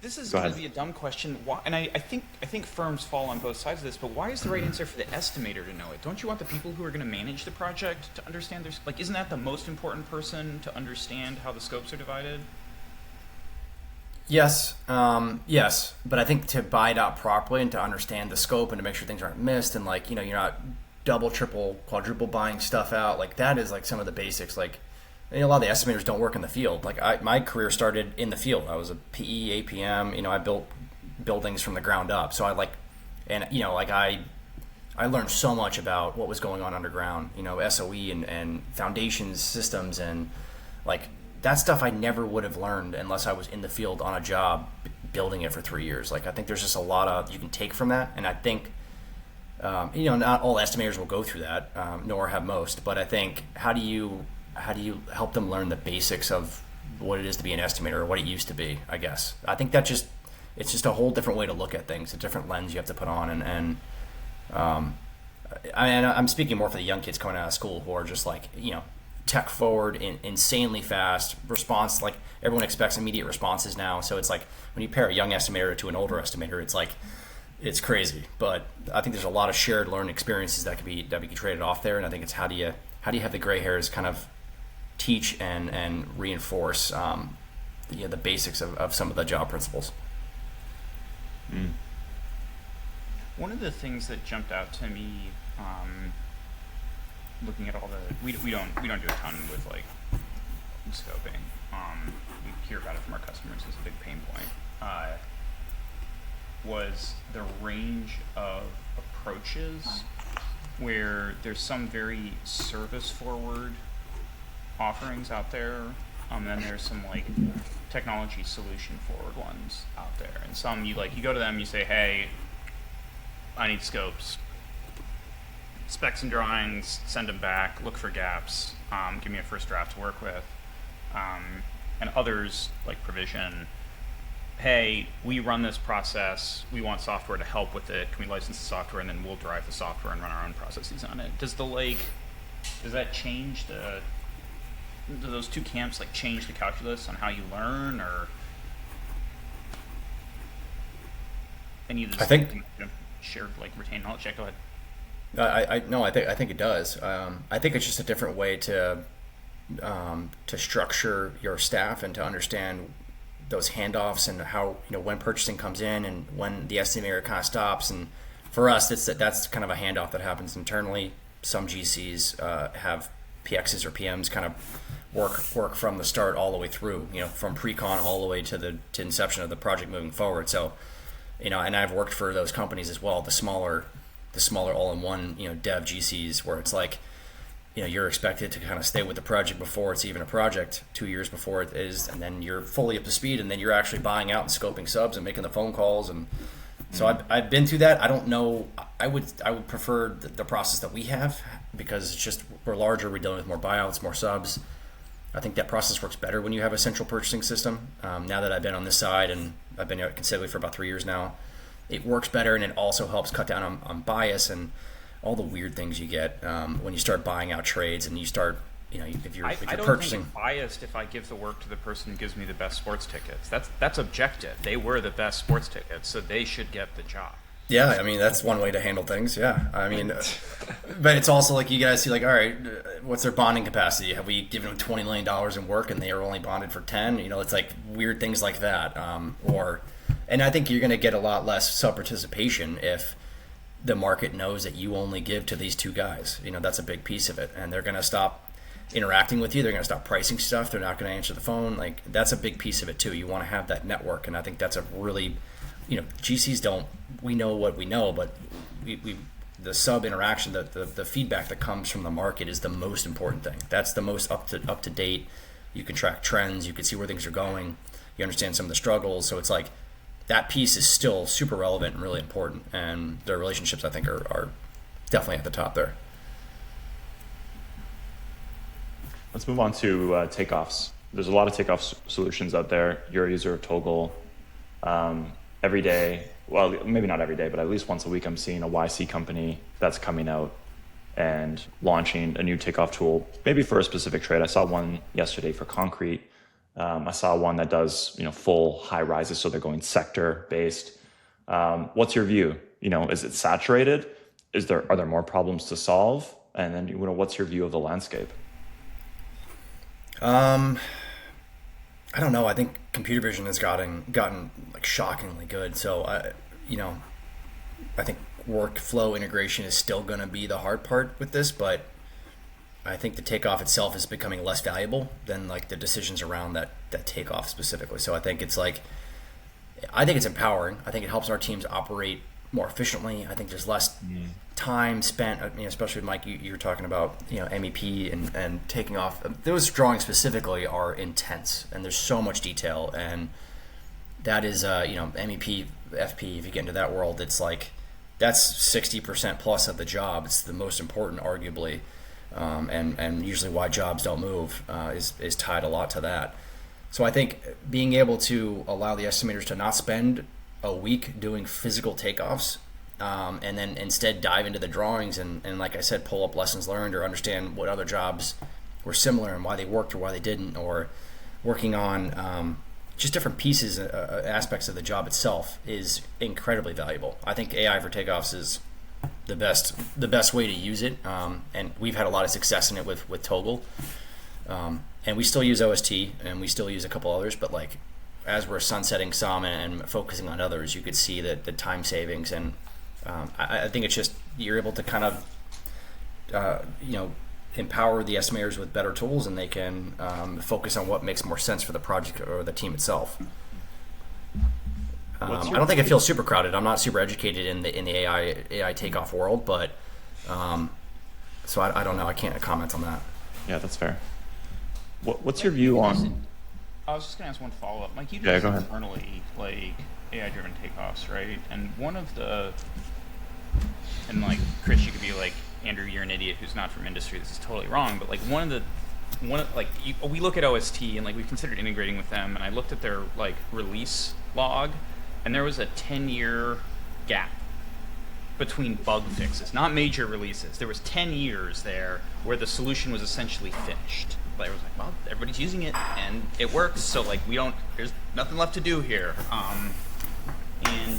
This is going to be a dumb question. Why, and I think firms fall on both sides of this, but why is the right answer for the estimator to know it? Don't you want the people who are going to manage the project to understand isn't that the most important person to understand how the scopes are divided? Yes, yes, but I think to buy it out properly and to understand the scope and to make sure things aren't missed and you're not double, triple, quadruple buying stuff out, that is some of the basics. A lot of the estimators don't work in the field. My career started in the field. I was a PE, APM. I built buildings from the ground up. So I learned so much about what was going on underground. SOE and foundations, systems, and that stuff I never would have learned unless I was in the field on a job building it for 3 years. I think there's just a lot of you can take from that, and I think not all estimators will go through that, nor have most. But I think how do you help them learn the basics of what it is to be an estimator, or what it used to be, I guess. I think it's just a whole different way to look at things, a different lens you have to put on. I'm speaking more for the young kids coming out of school who are just tech forward, insanely fast response. Everyone expects immediate responses now. So it's when you pair a young estimator to an older estimator, it's crazy. But I think there's a lot of shared learned experiences that can be traded off there. And I think it's how do you have the gray hairs kind of teach and reinforce the basics of some of the job principles. One of the things that jumped out to me, looking at all the we don't do a ton with scoping. We hear about it from our customers as a big pain point. Was the range of approaches where there's some very service forward offerings out there, and then there's some technology solution forward ones out there, and some you go to them, you say, hey, I need scopes, specs and drawings, send them back, look for gaps, give me a first draft to work with, and others like Provision, hey, we run this process, we want software to help with it, can we license the software, and then we'll drive the software and run our own processes on it. Does that change do those two camps change the calculus on how you learn, or any of this? I think shared retained knowledge. Yeah, go ahead. I think it does. I think it's just a different way to structure your staff and to understand those handoffs and how when purchasing comes in and when the estimator kind of stops. And for us, that's kind of a handoff that happens internally. Some GCs have PXs or PMs kind of work from the start all the way through, from pre-con all the way to inception of the project moving forward. So, and I've worked for those companies as well, the smaller all-in-one, dev GCs, where it's you're expected to kind of stay with the project before it's even a project, 2 years before it is, and then you're fully up to speed, and then you're actually buying out and scoping subs and making the phone calls. And so I've been through that. I don't know. I would prefer the process that we have, because it's just we're larger, we're dealing with more buyouts, more subs. I think that process works better when you have a central purchasing system. Now that I've been on this side, and I've been at Consigli for about 3 years now, it works better, and it also helps cut down on bias and all the weird things you get when you start buying out trades and you start, if you're I don't purchasing. think I'm biased if I give the work to the person who gives me the best sports tickets. That's objective. They were the best sports tickets, so they should get the job. Yeah, that's one way to handle things. Yeah, but it's also you guys see all right, what's their bonding capacity? Have we given them $20 million in work and they are only bonded for 10? It's weird things like that. And I think you're going to get a lot less sub-participation if the market knows that you only give to these two guys. That's a big piece of it, and they're going to stop. interacting with you. They're going to stop pricing stuff. They're not going to answer the phone. Like, that's a big piece of it too. You want to have that network, and I think that's a really, GCs don't. We know what we know, but we the sub interaction, the feedback that comes from the market is the most important thing. That's the most up to date. You can track trends. You can see where things are going. You understand some of the struggles. So it's like that piece is still super relevant and really important. And their relationships, I think, are definitely at the top there. Let's move on to takeoffs. There's a lot of takeoff solutions out there. You're a user of Toggle. Every day, well, maybe not every day, but at least once a week, I'm seeing a YC company that's coming out and launching a new takeoff tool, maybe for a specific trade. I saw one yesterday for concrete. I saw one that does, full high rises, so they're going sector based. What's your view? Is it saturated? Are there more problems to solve? And then, what's your view of the landscape? I don't know. I think computer vision has gotten like shockingly good. So I think workflow integration is still going to be the hard part with this, but I think the takeoff itself is becoming less valuable than like the decisions around that takeoff specifically. So I think it's empowering. I think it helps our teams operate more efficiently. I think there's less time spent, especially with Mike, you're talking about, MEP and taking off. Those drawings specifically are intense, and there's so much detail, and that is, MEP, FP, if you get into that world, it's like, that's 60% plus of the job. It's the most important, arguably, and usually why jobs don't move is tied a lot to that. So I think being able to allow the estimators to not spend a week doing physical takeoffs, and then instead dive into the drawings and like I said, pull up lessons learned or understand what other jobs were similar and why they worked or why they didn't, or working on just different pieces, aspects of the job itself is incredibly valuable. I think AI for takeoffs is the best way to use it, and we've had a lot of success in it with Toggle, and we still use OST and we still use a couple others, but like as we're sunsetting some and focusing on others, you could see that the time savings, and I think it's just you're able to kind of empower the estimators with better tools, and they can focus on what makes more sense for the project or the team itself. I don't think it feels super crowded. I'm not super educated in the AI takeoff world, but so I don't know. I can't comment on that. Yeah, that's fair. What's your view on? I was just going to ask one follow-up. Mike, you do go ahead. internally, like, AI-driven takeoffs, right? And and like, Chris, you could be like, Andrew, you're an idiot who's not from industry. This is totally wrong. But like, we look at OST and like we've considered integrating with them. And I looked at their like release log, and there was a 10-year gap between bug fixes, not major releases. There was 10 years there where the solution was essentially finished. But I was like, well, everybody's using it and it works, so like there's nothing left to do here. And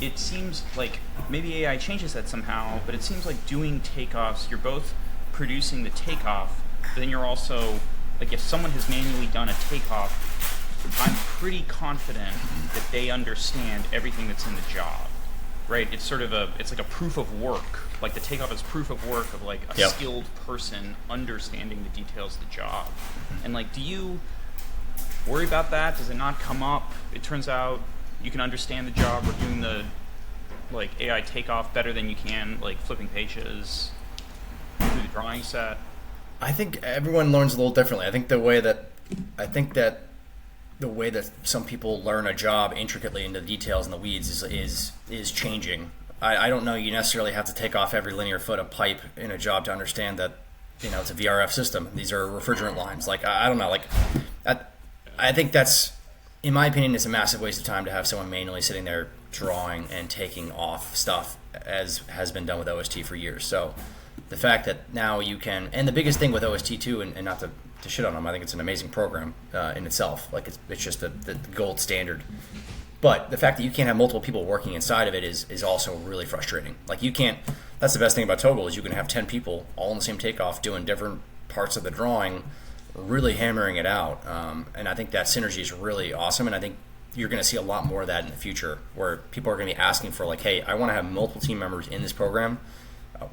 it seems like maybe AI changes that somehow, but it seems like doing takeoffs, you're both producing the takeoff, but then you're also, like if someone has manually done a takeoff, I'm pretty confident that they understand everything that's in the job. Right, it's sort of it's like a proof of work. Like the takeoff is proof of work of like a skilled person understanding the details of the job. And like, do you worry about that? Does it not come up? It turns out you can understand the job. We're doing the like AI takeoff better than you can like flipping pages through the drawing set. I think everyone learns a little differently. I think the way that some people learn a job intricately into the details and the weeds is changing. I don't know you necessarily have to take off every linear foot of pipe in a job to understand that it's a VRF system. These are refrigerant lines. Like I don't know. Like I think that's, in my opinion, it's a massive waste of time to have someone manually sitting there drawing and taking off stuff as has been done with OST for years. So the fact that now you can, and the biggest thing with OST too, and not to shit on them, I think it's an amazing program in itself. Like it's just the gold standard. But the fact that you can't have multiple people working inside of it is also really frustrating. Like you can't. That's the best thing about Toggle is you can have 10 people all in the same takeoff doing different parts of the drawing, really hammering it out. And I think that synergy is really awesome. And I think you're going to see a lot more of that in the future, where people are going to be asking for like, hey, I want to have multiple team members in this program.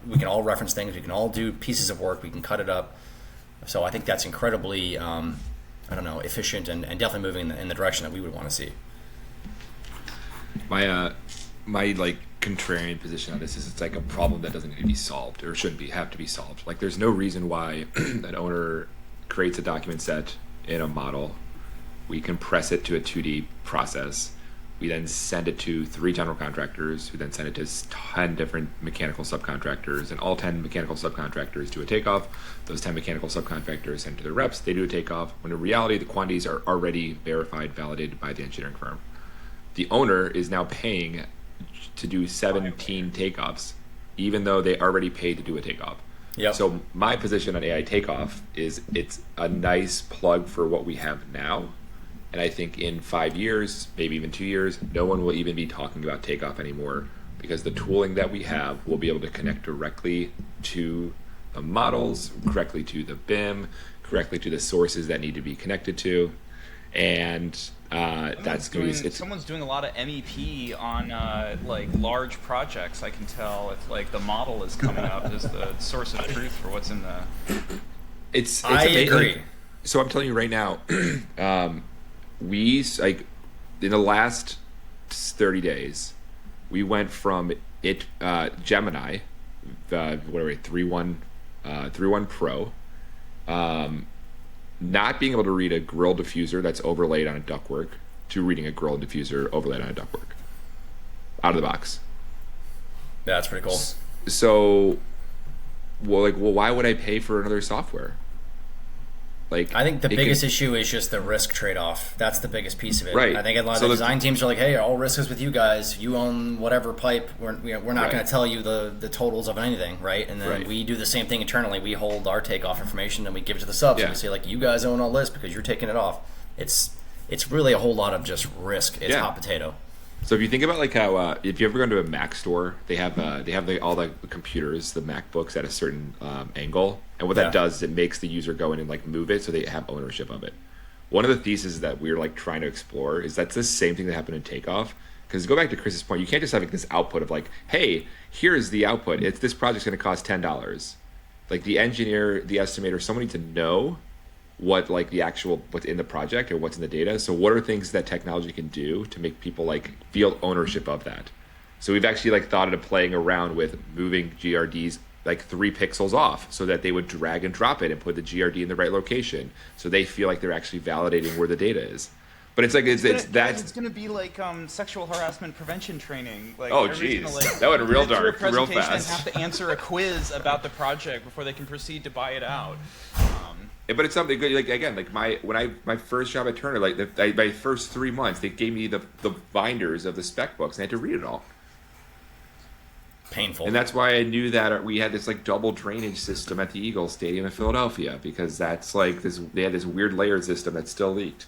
We can all reference things. We can all do pieces of work. We can cut it up. So I think that's incredibly, I don't know, efficient and definitely moving in the direction that we would want to see. My like contrarian position on this is it's like a problem that doesn't need to be solved or shouldn't be have to be solved. Like there's no reason why an owner creates a document set in a model, we compress it to a 2D process, we then send it to 3 general contractors who then send it to 10 different mechanical subcontractors, and all 10 mechanical subcontractors do a takeoff. Those 10 mechanical subcontractors send to their reps, they do a takeoff, when in reality the quantities are already verified, validated by the engineering firm. The owner is now paying to do 17 takeoffs, even though they already paid to do a takeoff. Yep. So my position on AI takeoff is it's a nice plug for what we have now. And I think in 5 years, maybe even 2 years, no one will even be talking about takeoff anymore, because the tooling that we have will be able to connect directly to the models, correctly to the BIM, correctly to the sources that need to be connected to. And that's going to be... Someone's doing a lot of MEP on like large projects. I can tell if like the model is coming up as the source of truth for what's in the... It's I amazing. agree. So I'm telling you right now, we like in the last 30 days, we went from Gemini, what are we, 3.1 Pro, not being able to read a grill diffuser that's overlaid on a ductwork to reading a grill diffuser overlaid on a ductwork out of the box. Yeah, that's pretty cool. So, well, why would I pay for another software? Like, I think the biggest issue is just the risk trade-off. That's the biggest piece of it. Right. I think a lot of the design teams are like, hey, all risk is with you guys. You own whatever pipe. We're not going to tell you the totals of anything, right? And then we do the same thing internally. We hold our takeoff information and we give it to the subs. And we say, like, you guys own all this because you're taking it off. It's really a whole lot of just risk. It's hot potato. So if you think about like how if you ever go to a Mac store, they have all the computers, the MacBooks at a certain angle, and what that does is it makes the user go in and like move it so they have ownership of it. One of the theses that we're like trying to explore is that's the same thing that happened in takeoff. Because go back to Chris's point, you can't just have like this output of like, hey, here's the output. This project's going to cost $10. Like the engineer, the estimator, someone needs to know what like the actual what's in the project or what's in the data. So what are things that technology can do to make people like feel ownership of that? So we've actually like thought of playing around with moving GRDs like 3 pixels off so that they would drag and drop it and put the GRD in the right location so they feel like they're actually validating where the data is. But it's like it's going to be like sexual harassment prevention training. Like, oh geez, that went real dark, real fast. And have to answer a quiz about the project before they can proceed to buy it out. But it's something good. Like again, like my first job at Turner, like my first 3 months, they gave me the binders of the spec books, and I had to read it all. Painful. And that's why I knew that we had this like double drainage system at the Eagles Stadium in Philadelphia, because that's like this. They had this weird layered system that still leaked.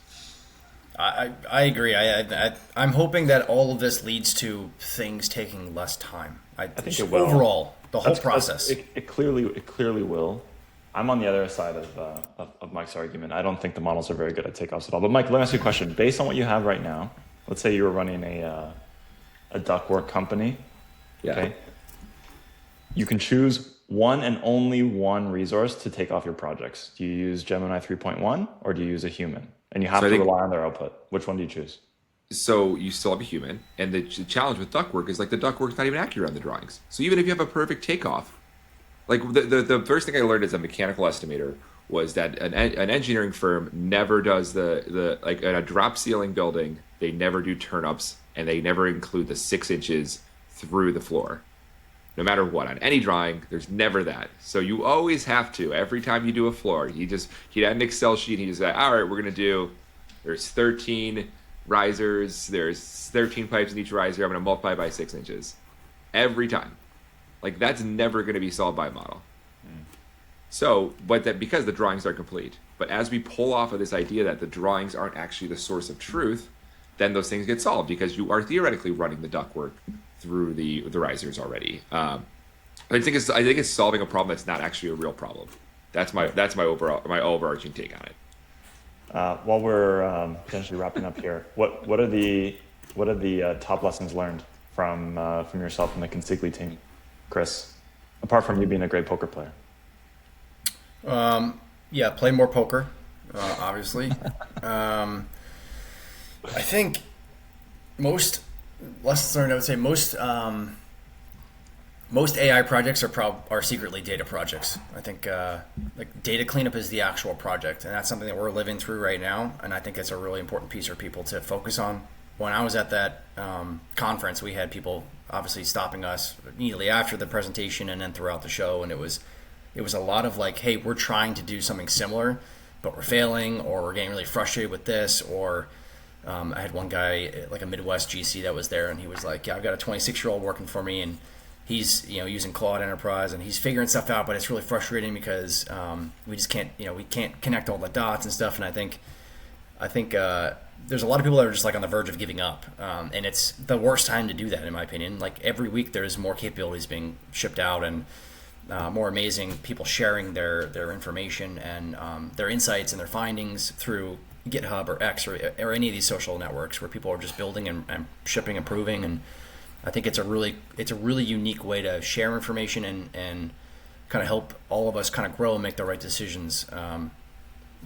I agree. I'm hoping that all of this leads to things taking less time. I think it will. Overall, the whole process. It clearly will. I'm on the other side of Mike's argument. I don't think the models are very good at takeoffs at all. But Mike, let me ask you a question. Based on what you have right now, let's say you were running a ductwork company. Yeah. Okay. You can choose one and only one resource to take off your projects. Do you use Gemini 3.1 or do you use a human? And you have to rely on their output. Which one do you choose? So you still have a human. And the challenge with ductwork is like the ductwork's not even accurate on the drawings. So even if you have a perfect takeoff, like the first thing I learned as a mechanical estimator was that an engineering firm never does the like in a drop ceiling building, they never do turn-ups and they never include the 6 inches through the floor. No matter what, on any drawing, there's never that. So you always have to, every time you do a floor, he'd had an Excel sheet, he just said, all right, we're gonna do, there's 13 risers, there's 13 pipes in each riser, I'm gonna multiply by 6 inches. Every time. Like that's never going to be solved by a model. So, but that because the drawings are complete. But as we pull off of this idea that the drawings aren't actually the source of truth, then those things get solved because you are theoretically running the ductwork through the risers already. I think it's solving a problem that's not actually a real problem. That's my overarching take on it. While we're potentially wrapping up here, what are the top lessons learned from yourself and the Consigli team, Chris? Apart from you being a great poker player. Yeah, play more poker, obviously. I think most lessons learned. I would say most AI projects are secretly data projects. I think like data cleanup is the actual project, and that's something that we're living through right now. And I think it's a really important piece for people to focus on. When I was at that conference, we had people obviously stopping us immediately after the presentation and then throughout the show, and it was a lot of like, hey, we're trying to do something similar, but we're failing, or we're getting really frustrated with this, or I had one guy, like a Midwest GC that was there, and he was like, yeah, I've got a 26-year-old working for me, and he's using Claude Enterprise, and he's figuring stuff out, but it's really frustrating because we just can't we can't connect all the dots and stuff. And I think there's a lot of people that are just like on the verge of giving up, and it's the worst time to do that, in my opinion. Like every week, there's more capabilities being shipped out, and more amazing people sharing their information and their insights and their findings through GitHub or X or any of these social networks where people are just building and shipping, improving. And I think it's a really unique way to share information and kind of help all of us kind of grow and make the right decisions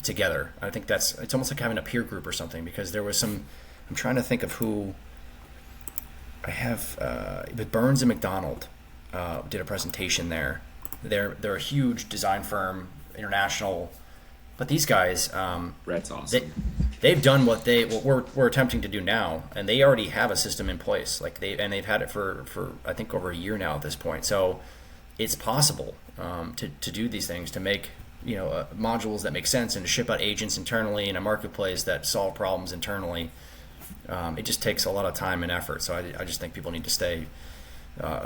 together. I think it's almost like having a peer group or something, because there was I'm trying to think of who I have, but Burns and McDonald did a presentation there. They're a huge design firm, international, but these guys, That's awesome. They've done what we're attempting to do now, and they already have a system in place. Like they've had it for I think over a year now at this point. So it's possible to do these things, to make modules that make sense, and to ship out agents internally in a marketplace that solve problems internally. It just takes a lot of time and effort. So I just think people need to stay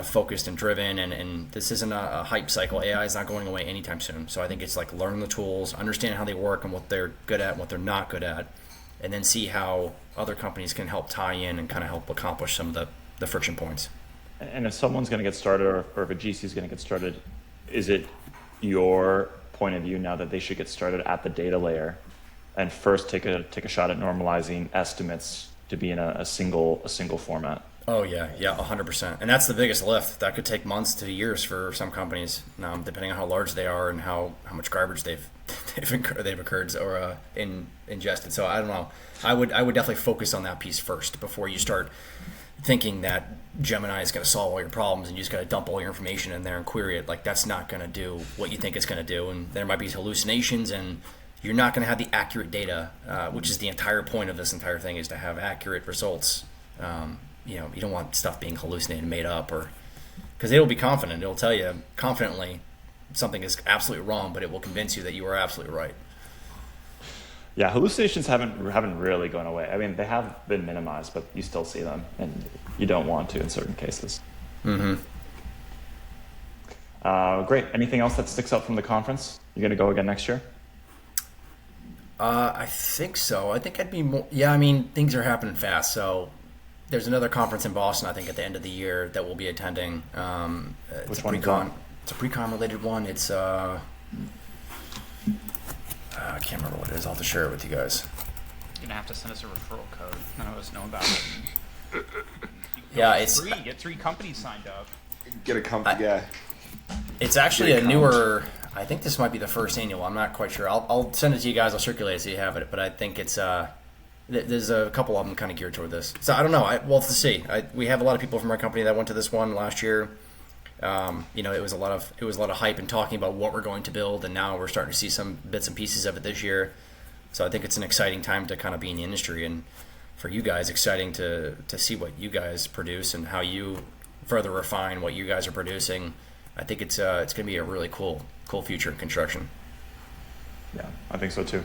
focused and driven, and this isn't a hype cycle. AI is not going away anytime soon. So I think it's like learn the tools, understand how they work and what they're good at and what they're not good at, and then see how other companies can help tie in and kind of help accomplish some of the friction points. And if someone's going to get started, or if a GC is going to get started, is it your point of view now that they should get started at the data layer and first take a shot at normalizing estimates to be in a single format? Oh yeah, 100%. And that's the biggest lift. That could take months to years for some companies, depending on how large they are and how much garbage they've occurred or ingested. So I don't know. I would definitely focus on that piece first before you start thinking that Gemini is going to solve all your problems and you just got to dump all your information in there and query it. Like that's not going to do what you think it's going to do, and there might be hallucinations, and you're not going to have the accurate data, which is the entire point of this entire thing, is to have accurate results. You don't want stuff being hallucinated and made up, or because it'll be confident. It'll tell you confidently something is absolutely wrong, but it will convince you that you are absolutely right. Yeah, hallucinations haven't really gone away. I mean, they have been minimized, but you still see them, and you don't want to in certain cases. Mm-hmm. Great. Anything else that sticks out from the conference? You going to go again next year? I think so. I think I'd be more. Yeah, I mean, things are happening fast, so. There's another conference in Boston, I think, at the end of the year that we'll be attending. Which one is that? It's a pre-con related one. It's I can't remember what it is. I'll have to share it with you guys. You're gonna have to send us a referral code. None of us know about it. Yeah, it's free. Get 3 companies signed up. Get a company, yeah. It's actually a newer. I think this might be the first annual. I'm not quite sure. I'll send it to you guys. I'll circulate it so you have it. But I think it's there's a couple of them kind of geared toward this. So I don't know. We'll have to see. We have a lot of people from our company that went to this one last year. It was a lot of hype and talking about what we're going to build, and now we're starting to see some bits and pieces of it this year. So I think it's an exciting time to kind of be in the industry, and for you guys, exciting to see what you guys produce and how you further refine what you guys are producing. I think it's going to be a really cool future in construction. Yeah, I think so too.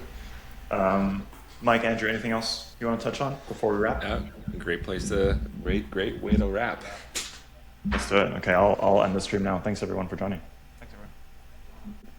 Mike, Andrew, anything else you want to touch on before we wrap? Great way to wrap. Let's do it. Okay, I'll end the stream now. Thanks everyone for joining.